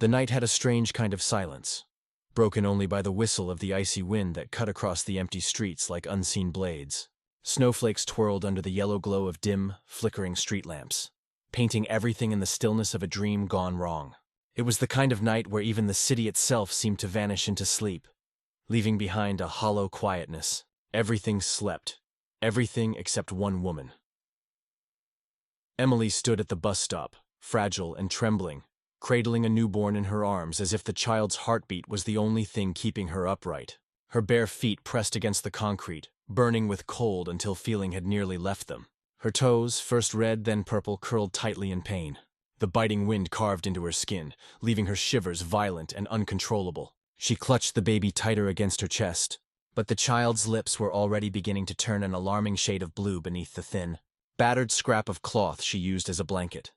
The night had a strange kind of silence, broken only by the whistle of the icy wind that cut across the empty streets like unseen blades. Snowflakes twirled under the yellow glow of dim, flickering street lamps, painting everything in the stillness of a dream gone wrong. It was the kind of night where even the city itself seemed to vanish into sleep, leaving behind a hollow quietness. Everything slept. Everything except one woman. Emily stood at the bus stop, fragile and trembling, cradling a newborn in her arms as if the child's heartbeat was the only thing keeping her upright. Her bare feet pressed against the concrete, burning with cold until feeling had nearly left them. Her toes, first red then purple, curled tightly in pain. The biting wind carved into her skin, leaving her shivers violent and uncontrollable. She clutched the baby tighter against her chest, but the child's lips were already beginning to turn an alarming shade of blue beneath the thin, battered scrap of cloth she used as a blanket.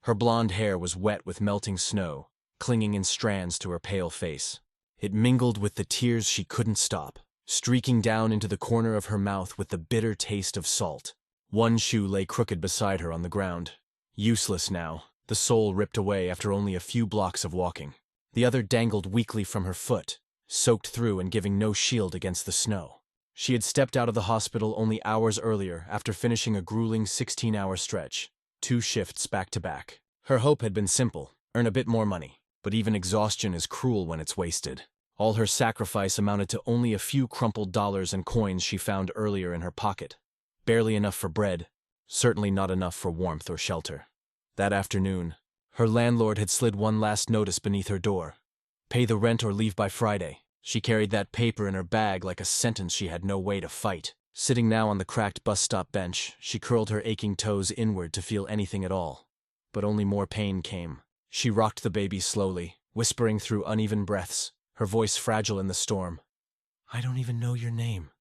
Her blonde hair was wet with melting snow, clinging in strands to her pale face. It mingled with the tears she couldn't stop, streaking down into the corner of her mouth with the bitter taste of salt. One shoe lay crooked beside her on the ground, useless now, the sole ripped away after only a few blocks of walking. The other dangled weakly from her foot, soaked through and giving no shield against the snow. She had stepped out of the hospital only hours earlier after finishing a grueling 16-hour stretch, 2 shifts back to back. Her hope had been simple: earn a bit more money. But even exhaustion is cruel when it's wasted. All her sacrifice amounted to only a few crumpled dollars and coins she found earlier in her pocket. Barely enough for bread, certainly not enough for warmth or shelter. That afternoon, her landlord had slid one last notice beneath her door: pay the rent or leave by Friday. She carried that paper in her bag like a sentence she had no way to fight. Sitting now on the cracked bus stop bench, she curled her aching toes inward to feel anything at all. But only more pain came. She rocked the baby slowly, whispering through uneven breaths, her voice fragile in the storm. "I don't even know your name."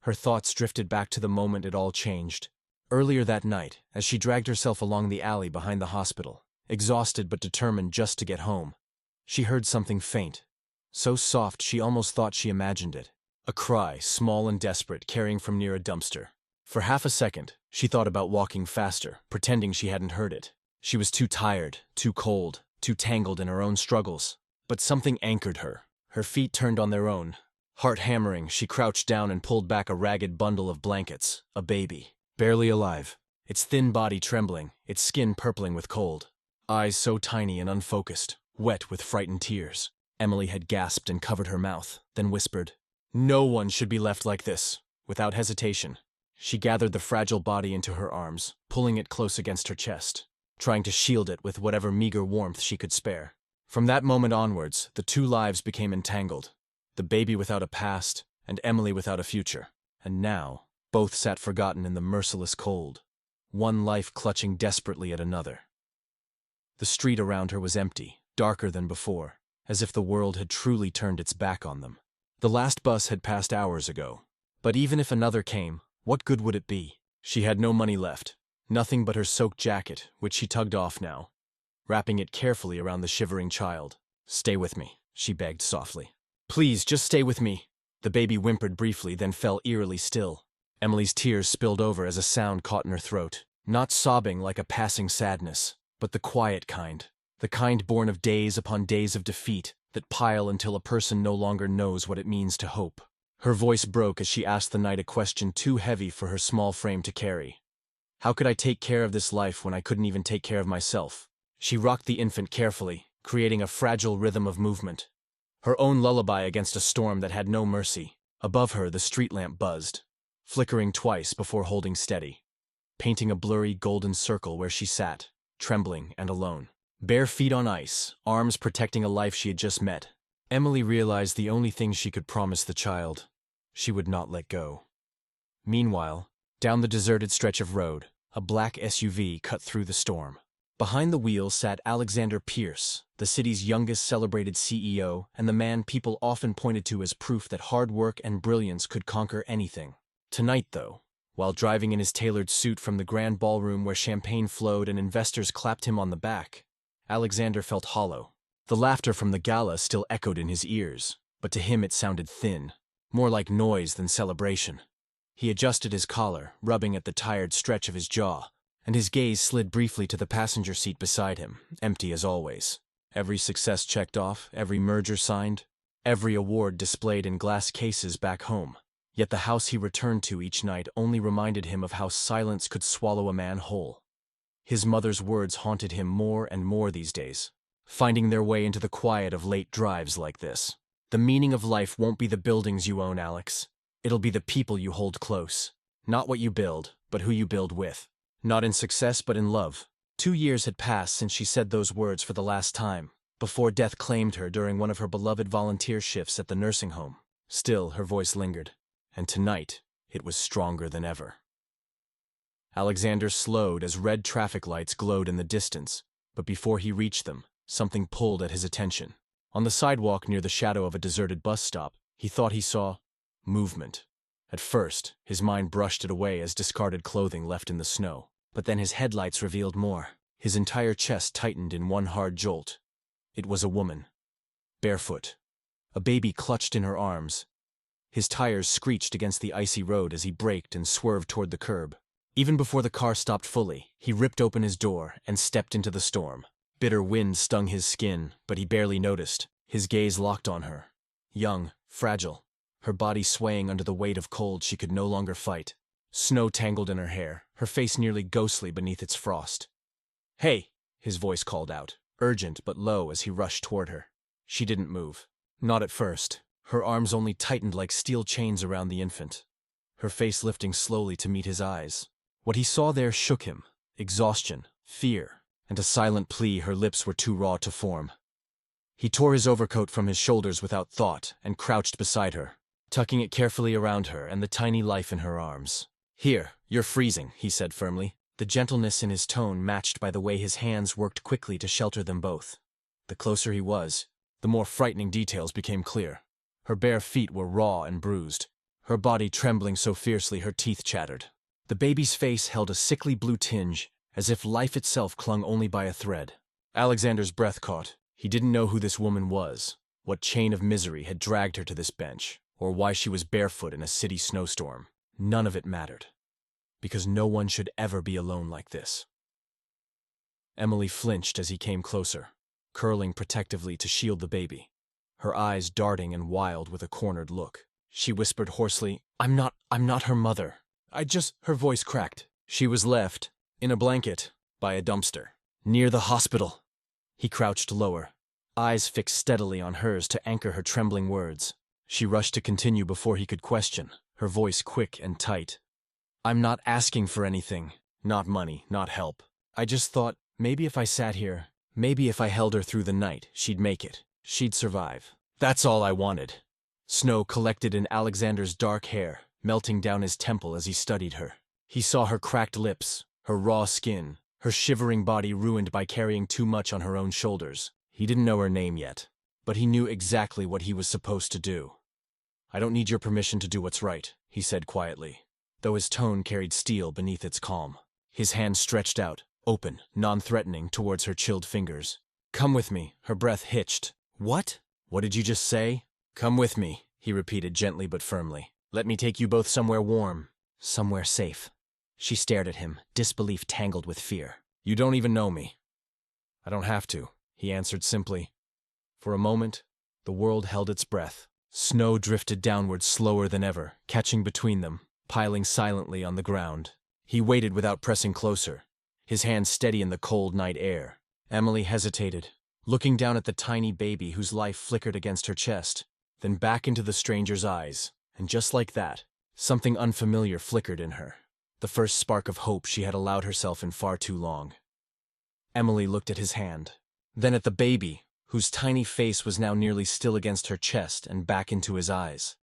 Her thoughts drifted back to the moment it all changed. Earlier that night, as she dragged herself along the alley behind the hospital, exhausted but determined just to get home, she heard something faint, so soft she almost thought she imagined it. A cry, small and desperate, carrying from near a dumpster. For half a second, she thought about walking faster, pretending she hadn't heard it. She was too tired, too cold, too tangled in her own struggles. But something anchored her. Her feet turned on their own. Heart hammering, she crouched down and pulled back a ragged bundle of blankets. A baby, barely alive, its thin body trembling, its skin purpling with cold. Eyes so tiny and unfocused, wet with frightened tears. Emily had gasped and covered her mouth, then whispered, "No one should be left like this." Without hesitation, she gathered the fragile body into her arms, pulling it close against her chest, trying to shield it with whatever meager warmth she could spare. From that moment onwards, the 2 lives became entangled. The baby without a past, and Emily without a future. And now, both sat forgotten in the merciless cold, one life clutching desperately at another. The street around her was empty, darker than before, as if the world had truly turned its back on them. The last bus had passed hours ago. But even if another came, what good would it be? She had no money left, nothing but her soaked jacket, which she tugged off now, wrapping it carefully around the shivering child. "Stay with me," she begged softly. "Please, just stay with me." The baby whimpered briefly, then fell eerily still. Emily's tears spilled over as a sound caught in her throat. Not sobbing like a passing sadness, but the quiet kind. The kind born of days upon days of defeat that pile until a person no longer knows what it means to hope. Her voice broke as she asked the night a question too heavy for her small frame to carry. How could I take care of this life when I couldn't even take care of myself? She rocked the infant carefully, creating a fragile rhythm of movement. Her own lullaby against a storm that had no mercy. Above her, the street lamp buzzed, flickering twice before holding steady, painting a blurry golden circle where she sat, trembling and alone. Bare feet on ice, arms protecting a life she had just met. Emily realized the only thing she could promise the child: she would not let go. Meanwhile, down the deserted stretch of road, a black SUV cut through the storm. Behind the wheel sat Alexander Pierce, the city's youngest celebrated CEO and the man people often pointed to as proof that hard work and brilliance could conquer anything. Tonight, though, while driving in his tailored suit from the grand ballroom where champagne flowed and investors clapped him on the back, Alexander felt hollow. The laughter from the gala still echoed in his ears, but to him it sounded thin, more like noise than celebration. He adjusted his collar, rubbing at the tired stretch of his jaw, and his gaze slid briefly to the passenger seat beside him, empty as always. Every success checked off, every merger signed, every award displayed in glass cases back home. Yet the house he returned to each night only reminded him of how silence could swallow a man whole. His mother's words haunted him more and more these days, finding their way into the quiet of late drives like this. The meaning of life won't be the buildings you own, Alex. It'll be the people you hold close. Not what you build, but who you build with. Not in success, but in love. 2 years had passed since she said those words for the last time, before death claimed her during one of her beloved volunteer shifts at the nursing home. Still, her voice lingered, and tonight, it was stronger than ever. Alexander slowed as red traffic lights glowed in the distance, but before he reached them, something pulled at his attention. On the sidewalk near the shadow of a deserted bus stop, he thought he saw movement. At first, his mind brushed it away as discarded clothing left in the snow, but then his headlights revealed more. His entire chest tightened in one hard jolt. It was a woman, barefoot, a baby clutched in her arms. His tires screeched against the icy road as he braked and swerved toward the curb. Even before the car stopped fully, he ripped open his door and stepped into the storm. Bitter wind stung his skin, but he barely noticed. His gaze locked on her. Young, fragile, her body swaying under the weight of cold she could no longer fight. Snow tangled in her hair, her face nearly ghostly beneath its frost. "Hey!" his voice called out, urgent but low as he rushed toward her. She didn't move. Not at first. Her arms only tightened like steel chains around the infant, her face lifting slowly to meet his eyes. What he saw there shook him. Exhaustion, fear, and a silent plea her lips were too raw to form. He tore his overcoat from his shoulders without thought and crouched beside her, tucking it carefully around her and the tiny life in her arms. "Here, you're freezing," he said firmly, the gentleness in his tone matched by the way his hands worked quickly to shelter them both. The closer he was, the more frightening details became clear. Her bare feet were raw and bruised, her body trembling so fiercely her teeth chattered. The baby's face held a sickly blue tinge, as if life itself clung only by a thread. Alexander's breath caught. He didn't know who this woman was, what chain of misery had dragged her to this bench, or why she was barefoot in a city snowstorm. None of it mattered, because no one should ever be alone like this. Emily flinched as he came closer, curling protectively to shield the baby, her eyes darting and wild with a cornered look. She whispered hoarsely, I'm not her mother. Her voice cracked. She was left, in a blanket, by a dumpster, near the hospital. He crouched lower, eyes fixed steadily on hers to anchor her trembling words. She rushed to continue before he could question, her voice quick and tight. I'm not asking for anything, not money, not help. I just thought, maybe if I sat here, maybe if I held her through the night, she'd make it. She'd survive. That's all I wanted. Snow collected in Alexander's dark hair, melting down his temple as he studied her. He saw her cracked lips, her raw skin, her shivering body ruined by carrying too much on her own shoulders. He didn't know her name yet, but he knew exactly what he was supposed to do. I don't need your permission to do what's right, he said quietly, though his tone carried steel beneath its calm. His hand stretched out, open, non-threatening, towards her chilled fingers. Come with me, her breath hitched. What? What did you just say? Come with me, he repeated gently but firmly. Let me take you both somewhere warm, somewhere safe. She stared at him, disbelief tangled with fear. You don't even know me. I don't have to, he answered simply. For a moment, the world held its breath. Snow drifted downward slower than ever, catching between them, piling silently on the ground. He waited without pressing closer, his hand steady in the cold night air. Emily hesitated, looking down at the tiny baby whose life flickered against her chest, then back into the stranger's eyes. And just like that, something unfamiliar flickered in her, the first spark of hope she had allowed herself in far too long. Emily looked at his hand, then at the baby, whose tiny face was now nearly still against her chest and back into his eyes.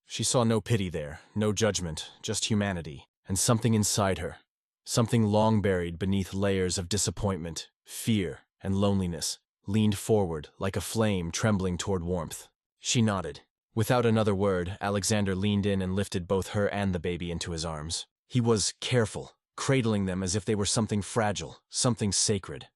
She saw no pity there, no judgment, just humanity, and something inside her, something long buried beneath layers of disappointment, fear, and loneliness, leaned forward like a flame trembling toward warmth. She nodded. Without another word, Alexander leaned in and lifted both her and the baby into his arms. He was careful, cradling them as if they were something fragile, something sacred.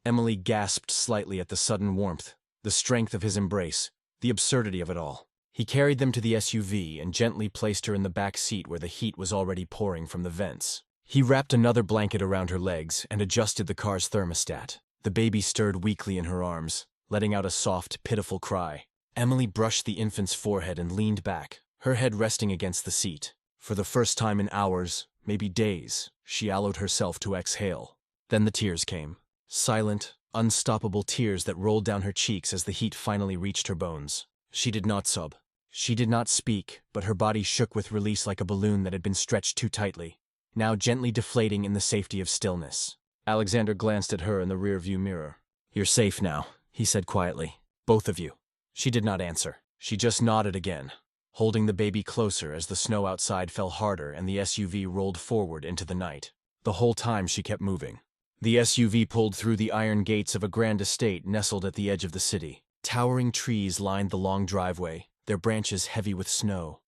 Emily gasped slightly at the sudden warmth, the strength of his embrace, the absurdity of it all. He carried them to the SUV and gently placed her in the back seat where the heat was already pouring from the vents. He wrapped another blanket around her legs and adjusted the car's thermostat. The baby stirred weakly in her arms, letting out a soft, pitiful cry. Emily brushed the infant's forehead and leaned back, her head resting against the seat. For the first time in hours, maybe days, she allowed herself to exhale. Then the tears came. Silent, unstoppable tears that rolled down her cheeks as the heat finally reached her bones. She did not sob. She did not speak, but her body shook with release like a balloon that had been stretched too tightly, now gently deflating in the safety of stillness. Alexander glanced at her in the rearview mirror. "You're safe now," he said quietly. "Both of you." She did not answer. She just nodded again, holding the baby closer as the snow outside fell harder and the SUV rolled forward into the night. The whole time she kept moving. The SUV pulled through the iron gates of a grand estate nestled at the edge of the city. Towering trees lined the long driveway, their branches heavy with snow,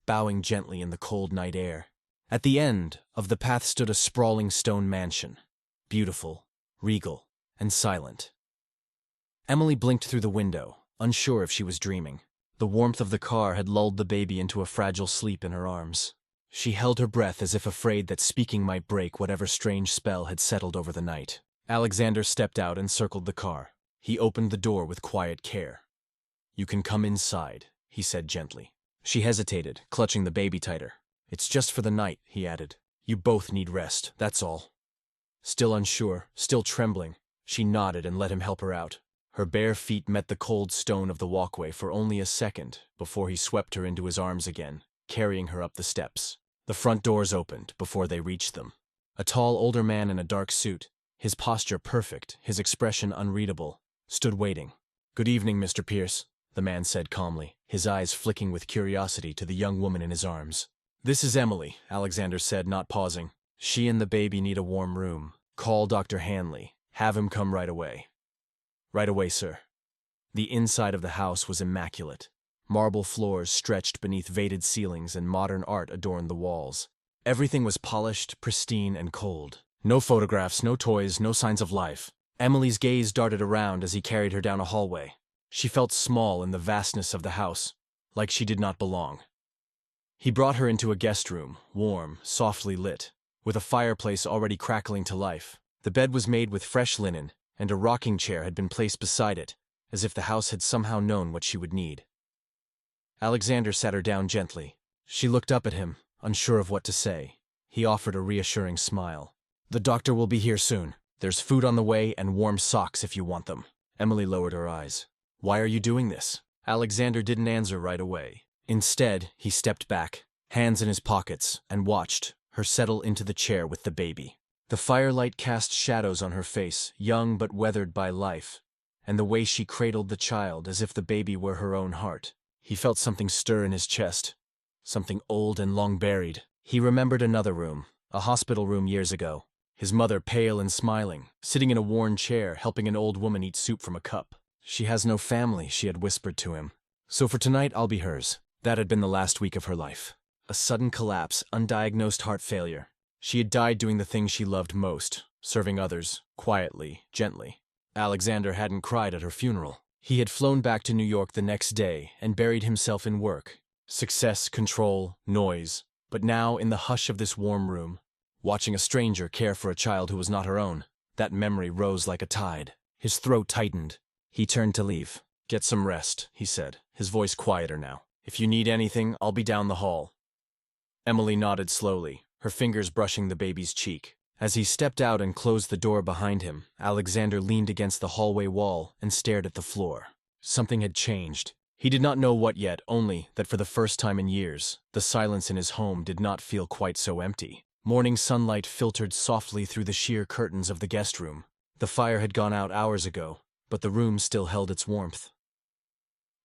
bowing gently in the cold night air. At the end of the path stood a sprawling stone mansion, beautiful, regal, and silent. Emily blinked through the window, unsure if she was dreaming. The warmth of the car had lulled the baby into a fragile sleep in her arms. She held her breath as if afraid that speaking might break whatever strange spell had settled over the night. Alexander stepped out and circled the car. He opened the door with quiet care. "You can come inside," he said gently. She hesitated, clutching the baby tighter. "It's just for the night," he added. "You both need rest, that's all." Still unsure, still trembling, she nodded and let him help her out. Her bare feet met the cold stone of the walkway for only a second before he swept her into his arms again, carrying her up the steps. The front doors opened before they reached them. A tall older man in a dark suit, his posture perfect, his expression unreadable, stood waiting. "Good evening, Mr. Pierce," the man said calmly, his eyes flicking with curiosity to the young woman in his arms. "This is Emily," Alexander said, not pausing. "She and the baby need a warm room. Call Dr. Hanley. Have him come right away." "Right away, sir." The inside of the house was immaculate. Marble floors stretched beneath vated ceilings and modern art adorned the walls. Everything was polished, pristine, and cold. No photographs, no toys, no signs of life. Emily's gaze darted around as he carried her down a hallway. She felt small in the vastness of the house, like she did not belong. He brought her into a guest room, warm, softly lit, with a fireplace already crackling to life. The bed was made with fresh linen, and a rocking chair had been placed beside it, as if the house had somehow known what she would need. Alexander sat her down gently. She looked up at him, unsure of what to say. He offered a reassuring smile. "The doctor will be here soon. There's food on the way and warm socks if you want them." Emily lowered her eyes. "Why are you doing this?" Alexander didn't answer right away. Instead, he stepped back, hands in his pockets, and watched her settle into the chair with the baby. The firelight cast shadows on her face, young but weathered by life, and the way she cradled the child as if the baby were her own heart. He felt something stir in his chest, something old and long buried. He remembered another room, a hospital room years ago. His mother pale and smiling, sitting in a worn chair helping an old woman eat soup from a cup. "She has no family," she had whispered to him. "So for tonight I'll be hers." That had been the last week of her life. A sudden collapse, undiagnosed heart failure. She had died doing the thing she loved most, serving others, quietly, gently. Alexander hadn't cried at her funeral. He had flown back to New York the next day and buried himself in work. Success, control, noise. But now, in the hush of this warm room, watching a stranger care for a child who was not her own, that memory rose like a tide. His throat tightened. He turned to leave. "Get some rest," he said, his voice quieter now. "If you need anything, I'll be down the hall." Emily nodded slowly, her fingers brushing the baby's cheek. As he stepped out and closed the door behind him, Alexander leaned against the hallway wall and stared at the floor. Something had changed. He did not know what yet, only that for the first time in years, the silence in his home did not feel quite so empty. Morning sunlight filtered softly through the sheer curtains of the guest room. The fire had gone out hours ago, but the room still held its warmth.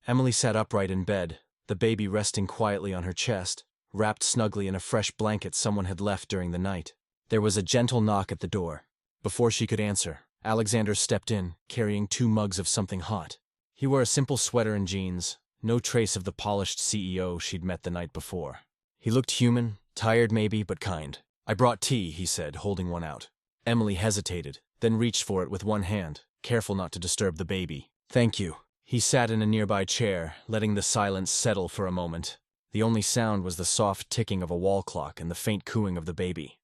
Emily sat upright in bed, the baby resting quietly on her chest, wrapped snugly in a fresh blanket someone had left during the night. There was a gentle knock at the door. Before she could answer, Alexander stepped in, carrying 2 mugs of something hot. He wore a simple sweater and jeans, no trace of the polished CEO she'd met the night before. He looked human, tired maybe, but kind. "I brought tea," he said, holding one out. Emily hesitated, then reached for it with one hand, careful not to disturb the baby. "Thank you." He sat in a nearby chair, letting the silence settle for a moment. The only sound was the soft ticking of a wall clock and the faint cooing of the baby.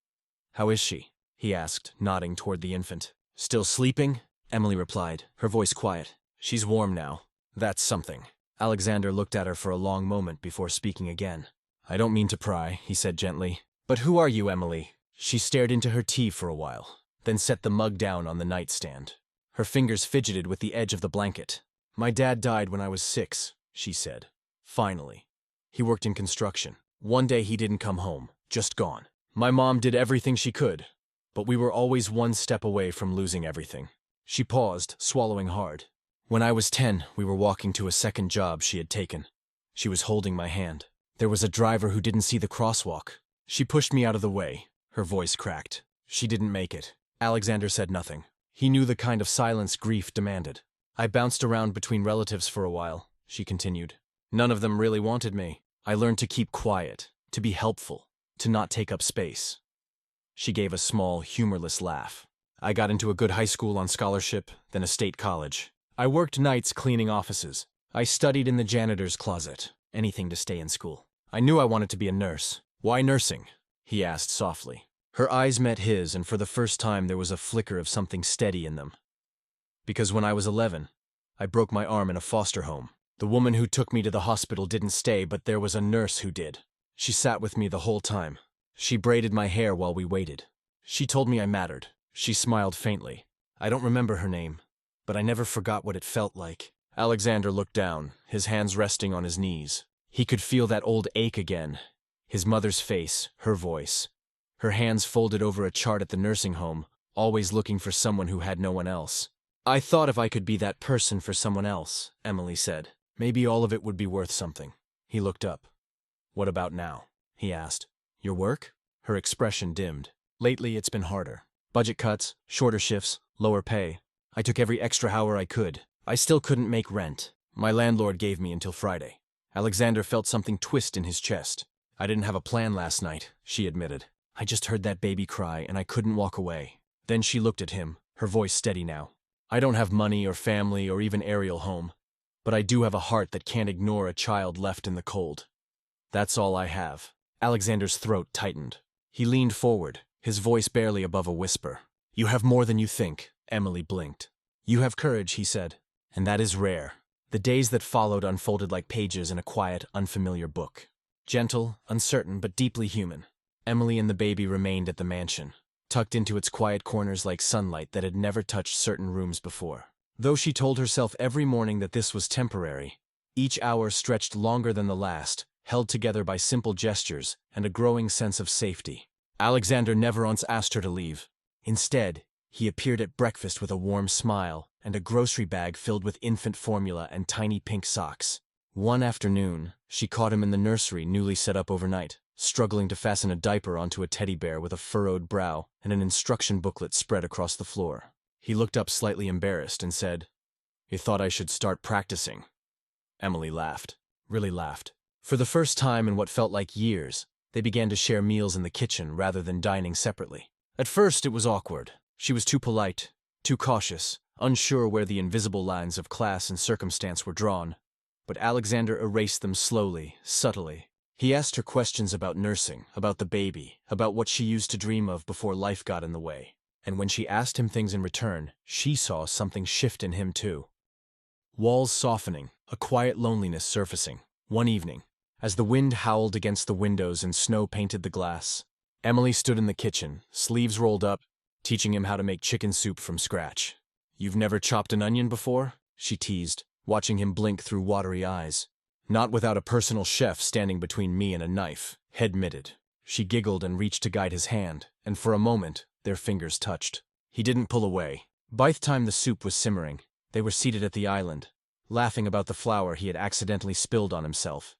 "How is she?" he asked, nodding toward the infant. "Still sleeping?" Emily replied, her voice quiet. She's warm now. That's something. Alexander looked at her for a long moment before speaking again. I don't mean to pry, he said gently. But who are you, Emily? She stared into her tea for a while, then set the mug down on the nightstand. Her fingers fidgeted with the edge of the blanket. My dad died when I was 6, she said. Finally. He worked in construction. One day he didn't come home, just gone. My mom did everything she could, but we were always one step away from losing everything. She paused, swallowing hard. When I was 10, we were walking to a second job she had taken. She was holding my hand. There was a driver who didn't see the crosswalk. She pushed me out of the way. Her voice cracked. She didn't make it. Alexander said nothing. He knew the kind of silence grief demanded. I bounced around between relatives for a while, she continued. None of them really wanted me. I learned to keep quiet, to be helpful, to not take up space. She gave a small, humorless laugh. I got into a good high school on scholarship, then a state college. I worked nights cleaning offices. I studied in the janitor's closet, anything to stay in school. I knew I wanted to be a nurse. Why nursing? He asked softly. Her eyes met his, and for the first time there was a flicker of something steady in them. Because when I was 11, I broke my arm in a foster home. The woman who took me to the hospital didn't stay, but there was a nurse who did. She sat with me the whole time. She braided my hair while we waited. She told me I mattered. She smiled faintly. I don't remember her name, but I never forgot what it felt like. Alexander looked down, his hands resting on his knees. He could feel that old ache again. His mother's face, her voice. Her hands folded over a chart at the nursing home, always looking for someone who had no one else. I thought if I could be that person for someone else, Emily said, maybe all of it would be worth something. He looked up. What about now? He asked. Your work? Her expression dimmed. Lately it's been harder. Budget cuts, shorter shifts, lower pay. I took every extra hour I could. I still couldn't make rent. My landlord gave me until Friday. Alexander felt something twist in his chest. I didn't have a plan last night, she admitted. I just heard that baby cry and I couldn't walk away. Then she looked at him, her voice steady now. I don't have money or family or even aerial home, but I do have a heart that can't ignore a child left in the cold. That's all I have. Alexander's throat tightened. He leaned forward, his voice barely above a whisper. You have more than you think, Emily blinked. You have courage, he said, and that is rare. The days that followed unfolded like pages in a quiet, unfamiliar book. Gentle, uncertain, but deeply human. Emily and the baby remained at the mansion, tucked into its quiet corners like sunlight that had never touched certain rooms before. Though she told herself every morning that this was temporary, each hour stretched longer than the last, held together by simple gestures and a growing sense of safety. Alexander never once asked her to leave. Instead, he appeared at breakfast with a warm smile and a grocery bag filled with infant formula and tiny pink socks. One afternoon, she caught him in the nursery newly set up overnight, struggling to fasten a diaper onto a teddy bear with a furrowed brow and an instruction booklet spread across the floor. He looked up slightly embarrassed and said, You thought I should start practicing? Emily laughed, really laughed. For the first time in what felt like years, they began to share meals in the kitchen rather than dining separately. At first it was awkward. She was too polite, too cautious, unsure where the invisible lines of class and circumstance were drawn. But Alexander erased them slowly, subtly. He asked her questions about nursing, about the baby, about what she used to dream of before life got in the way. And when she asked him things in return, she saw something shift in him too. Walls softening, a quiet loneliness surfacing. One evening, as the wind howled against the windows and snow painted the glass, Emily stood in the kitchen, sleeves rolled up, teaching him how to make chicken soup from scratch. You've never chopped an onion before? She teased, watching him blink through watery eyes. Not without a personal chef standing between me and a knife, head mitted. She giggled and reached to guide his hand, and for a moment, their fingers touched. He didn't pull away. By the time the soup was simmering, they were seated at the island, laughing about the flour he had accidentally spilled on himself,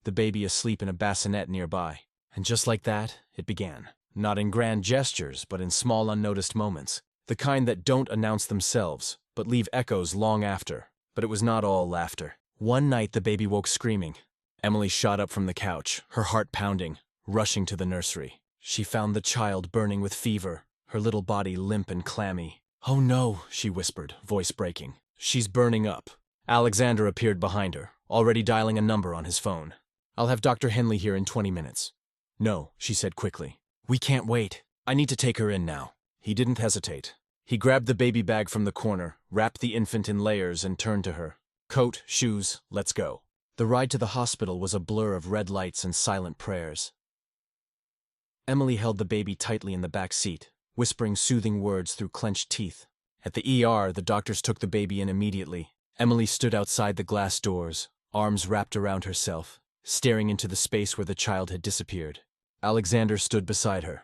the baby asleep in a bassinet nearby. And just like that, it began. Not in grand gestures, but in small unnoticed moments. The kind that don't announce themselves, but leave echoes long after. But it was not all laughter. One night the baby woke screaming. Emily shot up from the couch, her heart pounding, rushing to the nursery. She found the child burning with fever, her little body limp and clammy. Oh no, she whispered, voice breaking. She's burning up. Alexander appeared behind her, already dialing a number on his phone. I'll have Dr. Henley here in 20 minutes. No, she said quickly. We can't wait. I need to take her in now. He didn't hesitate. He grabbed the baby bag from the corner, wrapped the infant in layers, and turned to her. Coat, shoes, let's go. The ride to the hospital was a blur of red lights and silent prayers. Emily held the baby tightly in the back seat, whispering soothing words through clenched teeth. At the ER, the doctors took the baby in immediately. Emily stood outside the glass doors, arms wrapped around herself, staring into the space where the child had disappeared. Alexander stood beside her.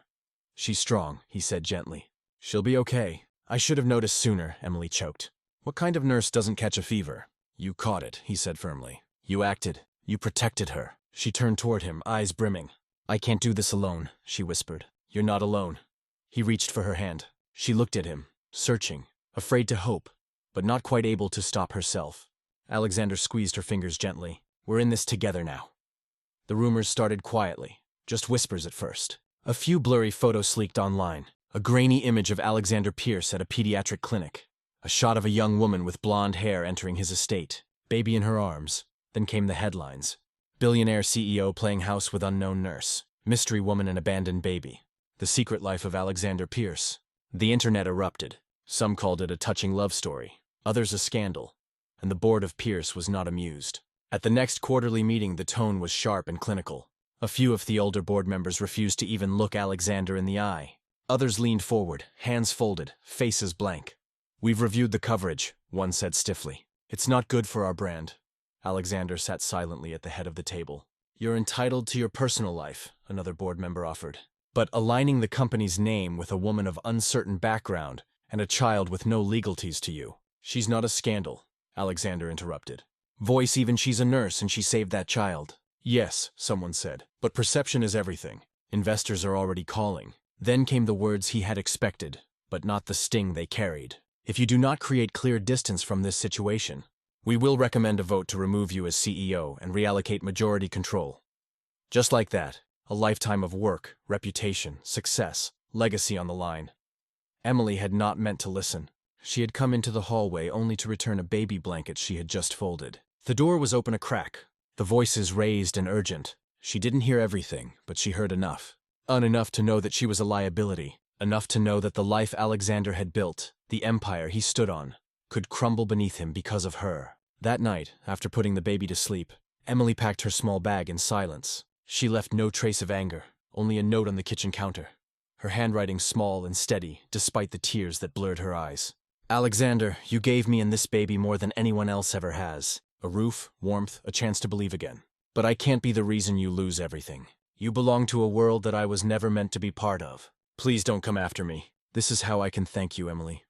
She's strong, he said gently. She'll be okay. I should have noticed sooner, Emily choked. What kind of nurse doesn't catch a fever? You caught it, he said firmly. You acted. You protected her. She turned toward him, eyes brimming. I can't do this alone, she whispered. You're not alone. He reached for her hand. She looked at him, searching, afraid to hope, but not quite able to stop herself. Alexander squeezed her fingers gently. We're in this together now. The rumors started quietly, just whispers at first. A few blurry photos leaked online. A grainy image of Alexander Pierce at a pediatric clinic. A shot of a young woman with blonde hair entering his estate, baby in her arms. Then came the headlines. Billionaire CEO playing house with unknown nurse. Mystery woman and abandoned baby. The secret life of Alexander Pierce. The internet erupted. Some called it a touching love story, others a scandal. And the board of Pierce was not amused. At the next quarterly meeting, the tone was sharp and clinical. A few of the older board members refused to even look Alexander in the eye. Others leaned forward, hands folded, faces blank. We've reviewed the coverage, one said stiffly. It's not good for our brand. Alexander sat silently at the head of the table. You're entitled to your personal life, another board member offered. But aligning the company's name with a woman of uncertain background and a child with no legalties to you. She's not a scandal, Alexander interrupted. Voice even she's a nurse and she saved that child. Yes, someone said, but perception is everything. Investors are already calling. Then came the words he had expected, but not the sting they carried. If you do not create clear distance from this situation, we will recommend a vote to remove you as CEO and reallocate majority control. Just like that, a lifetime of work, reputation, success, legacy on the line. Emily had not meant to listen. She had come into the hallway only to return a baby blanket she had just folded. The door was open a crack, the voices raised and urgent. She didn't hear everything, but she heard enough. Enough to know that she was a liability, enough to know that the life Alexander had built, the empire he stood on, could crumble beneath him because of her. That night, after putting the baby to sleep, Emily packed her small bag in silence. She left no trace of anger, only a note on the kitchen counter. Her handwriting small and steady, despite the tears that blurred her eyes. Alexander, you gave me and this baby more than anyone else ever has. A roof, warmth, a chance to believe again. But I can't be the reason you lose everything. You belong to a world that I was never meant to be part of. Please don't come after me. This is how I can thank you, Emily.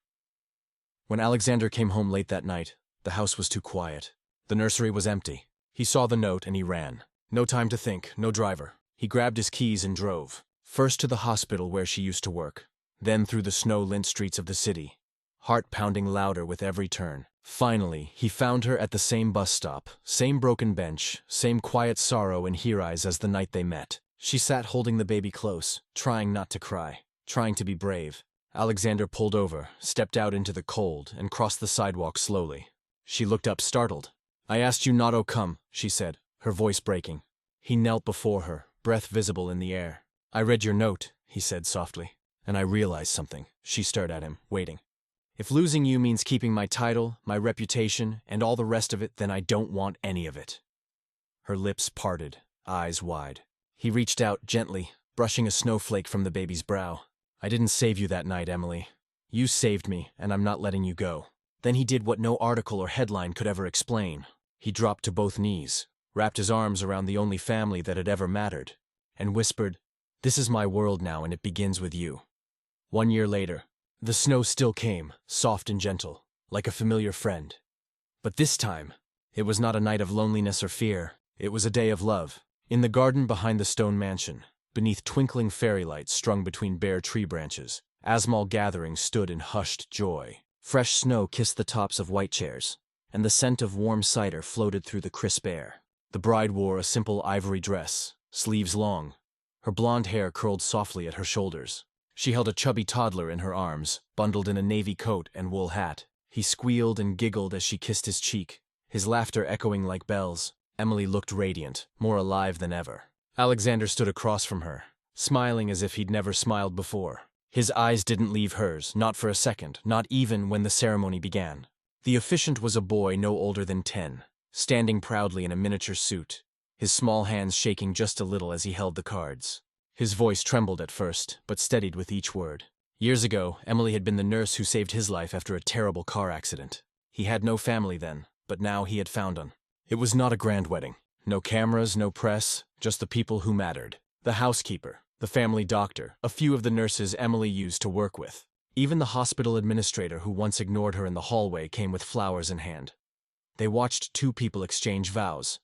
When Alexander came home late that night, the house was too quiet. The nursery was empty. He saw the note and he ran. No time to think, no driver. He grabbed his keys and drove. First to the hospital where she used to work, then through the snow-lint streets of the city, heart pounding louder with every turn. Finally, he found her at the same bus stop, same broken bench, same quiet sorrow in her eyes as the night they met. She sat holding the baby close, trying not to cry, trying to be brave. Alexander pulled over, stepped out into the cold, and crossed the sidewalk slowly. She looked up, startled. I asked you not to come, she said, her voice breaking. He knelt before her, breath visible in the air. I read your note, he said softly, and I realized something. She stared at him, waiting. If losing you means keeping my title, my reputation, and all the rest of it, then I don't want any of it. Her lips parted, eyes wide. He reached out gently, brushing a snowflake from the baby's brow. I didn't save you that night, Emily. You saved me, and I'm not letting you go. Then he did what no article or headline could ever explain. He dropped to both knees, wrapped his arms around the only family that had ever mattered, and whispered, This is my world now, and it begins with you. 1 year later, the snow still came, soft and gentle, like a familiar friend. But this time, it was not a night of loneliness or fear. It was a day of love. In the garden behind the stone mansion, beneath twinkling fairy lights strung between bare tree branches, Asmal gatherings stood in hushed joy. Fresh snow kissed the tops of white chairs, and the scent of warm cider floated through the crisp air. The bride wore a simple ivory dress, sleeves long. Her blonde hair curled softly at her shoulders. She held a chubby toddler in her arms, bundled in a navy coat and wool hat. He squealed and giggled as she kissed his cheek, his laughter echoing like bells. Emily looked radiant, more alive than ever. Alexander stood across from her, smiling as if he'd never smiled before. His eyes didn't leave hers, not for a second, not even when the ceremony began. The officiant was a boy no older than 10, standing proudly in a miniature suit, his small hands shaking just a little as he held the cards. His voice trembled at first, but steadied with each word. Years ago, Emily had been the nurse who saved his life after a terrible car accident. He had no family then, but now he had found one. It was not a grand wedding. No cameras, no press, just the people who mattered. The housekeeper, the family doctor, a few of the nurses Emily used to work with. Even the hospital administrator who once ignored her in the hallway came with flowers in hand. They watched two people exchange vows,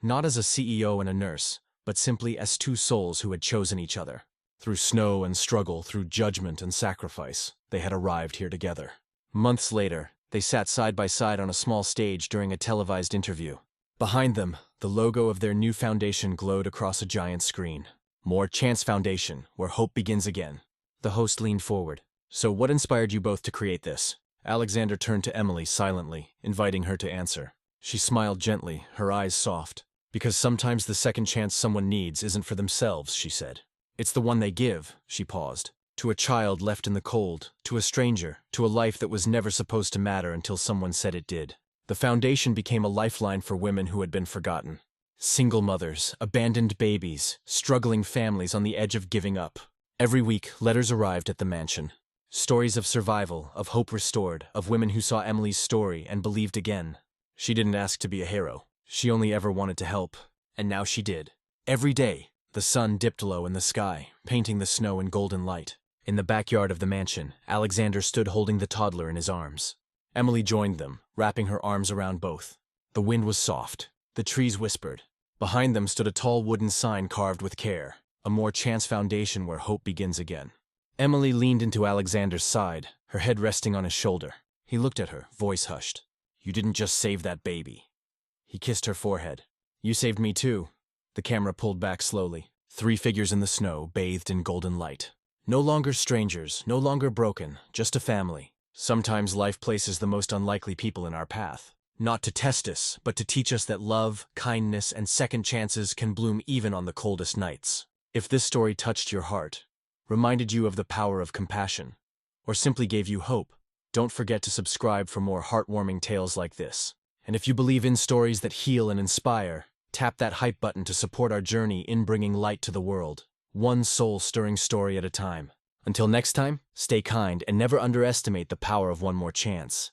not as a CEO and a nurse, but simply as two souls who had chosen each other. Through snow and struggle, through judgment and sacrifice, they had arrived here together. Months later, they sat side by side on a small stage during a televised interview. Behind them, the logo of their new foundation glowed across a giant screen. More Chance Foundation, where hope begins again. The host leaned forward. So what inspired you both to create this? Alexander turned to Emily silently, inviting her to answer. She smiled gently, her eyes soft. Because sometimes the second chance someone needs isn't for themselves, she said. It's the one they give, she paused. To a child left in the cold, to a stranger, to a life that was never supposed to matter until someone said it did. The foundation became a lifeline for women who had been forgotten. Single mothers, abandoned babies, struggling families on the edge of giving up. Every week, letters arrived at the mansion. Stories of survival, of hope restored, of women who saw Emily's story and believed again. She didn't ask to be a hero. She only ever wanted to help. And now she did. Every day, the sun dipped low in the sky, painting the snow in golden light. In the backyard of the mansion, Alexander stood holding the toddler in his arms. Emily joined them, wrapping her arms around both. The wind was soft. The trees whispered. Behind them stood a tall wooden sign carved with care. A More Chance Foundation where hope begins again. Emily leaned into Alexander's side, her head resting on his shoulder. He looked at her, voice hushed. You didn't just save that baby. He kissed her forehead. You saved me too. The camera pulled back slowly. 3 figures in the snow, bathed in golden light. No longer strangers, no longer broken, just a family. Sometimes life places the most unlikely people in our path. Not to test us, but to teach us that love, kindness, and second chances can bloom even on the coldest nights. If this story touched your heart, reminded you of the power of compassion, or simply gave you hope, don't forget to subscribe for more heartwarming tales like this. And if you believe in stories that heal and inspire, tap that hype button to support our journey in bringing light to the world, one soul-stirring story at a time. Until next time, stay kind and never underestimate the power of one more chance.